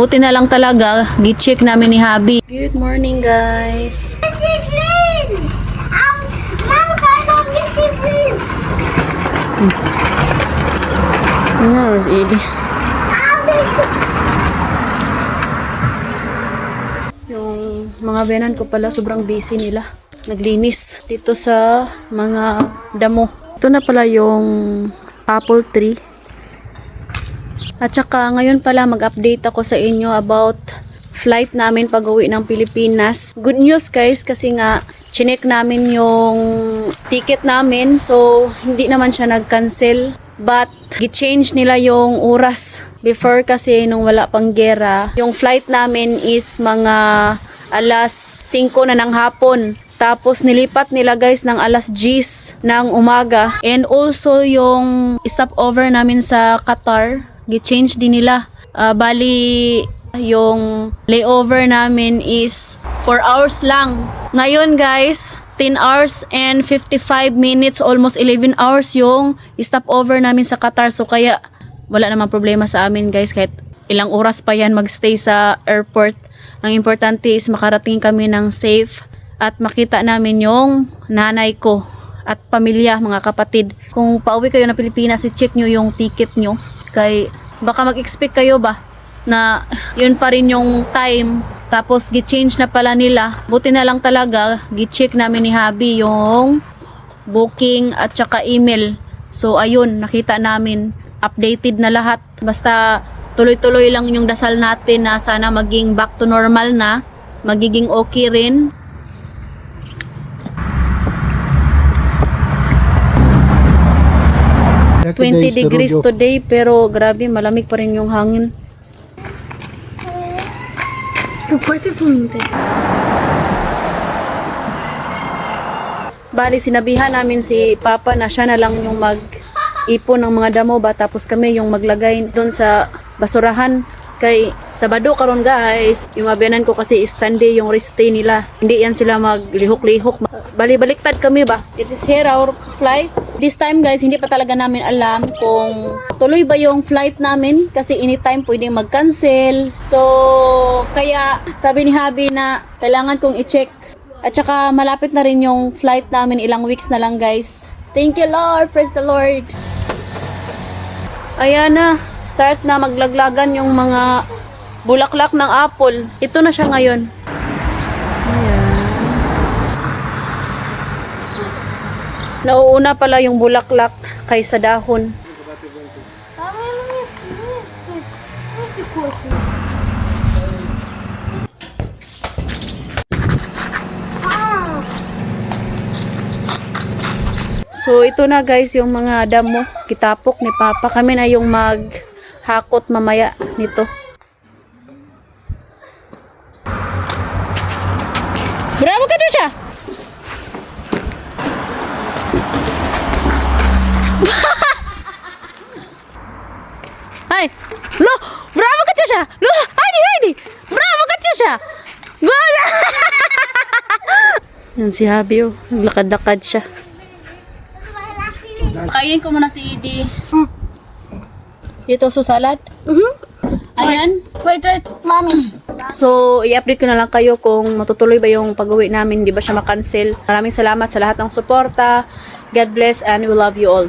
Buti na lang talaga, gi-check namin ni Habi. Good morning, guys. Yes, Edi. Yung mga benan ko pala, sobrang busy nila. Naglinis dito sa mga damo. Ito na pala yung apple tree. At saka ngayon pala mag-update ako sa inyo about flight namin pag-uwi ng Pilipinas. Good news guys kasi nga chinek namin yung ticket namin, so hindi naman siya nag-cancel, but gi-change nila yung oras. Before kasi nung wala pang gera, yung flight namin is mga alas 5 na ng hapon. Tapos nilipat nila guys ng alas 10 ng umaga. And also yung stopover namin sa Qatar, gi-change din nila. Bali yung layover namin is 4 hours lang. Ngayon guys, 10 hours and 55 minutes, almost 11 hours yung stopover namin sa Qatar. So kaya wala namang problema sa amin guys, kahit ilang oras pa yan magstay sa airport. Ang importante is makarating kami ng safe at makita namin yung nanay ko at pamilya, mga kapatid. Kung pauwi kayo na Pilipinas, i-check nyo yung ticket nyo. Kay baka mag-expect kayo ba na yun pa rin yung time, tapos gi-change na pala nila. Buti na lang talaga, gi-check namin ni Habi yung booking at saka email. So ayun, nakita namin, updated na lahat. Basta tuloy-tuloy lang yung dasal natin na sana maging back to normal na, magiging okay rin. Yeah, 20 degrees today, pero grabe, malamig pa rin yung hangin. Supportive pumunta. Bali, sinabihan namin si Papa na siya na lang yung mag-ipon ng mga damo ba, tapos kami yung maglagay doon sa basurahan. Kay Sabado karon guys, yung mabiyanan ko kasi is Sunday yung rest day nila. Hindi yan sila maglihok-lihok. Bali, baliktad kami ba. It is here our flight. This time guys, hindi pa talaga namin alam kung tuloy ba yung flight namin kasi anytime pwedeng mag-cancel. So, kaya sabi ni Habi na kailangan kong i-check. At saka malapit na rin yung flight namin, ilang weeks na lang guys. Thank you Lord, praise the Lord. Ayan na, start na maglaglagan yung mga bulaklak ng apple. Ito na siya ngayon. Nauuna pala yung bulaklak kaysa dahon. So ito na guys yung mga damo, kitapok ni Papa. Kami na yung maghakot mamaya nito. Bravo ka doon siya! Ay! Lo! Bravo ka siya! Lo! Heidi! Bravo ka siya! Guwala! Yan si Habi oh. Naglakad-lakad siya. Kainin ko muna si Edie. Ito sa salad. Ayan. Wait, mommy. So, i-update ko na lang kayo kung matutuloy ba yung pag-uwi namin. Di ba siya makancel. Maraming salamat sa lahat ng suporta. God bless and we love you all.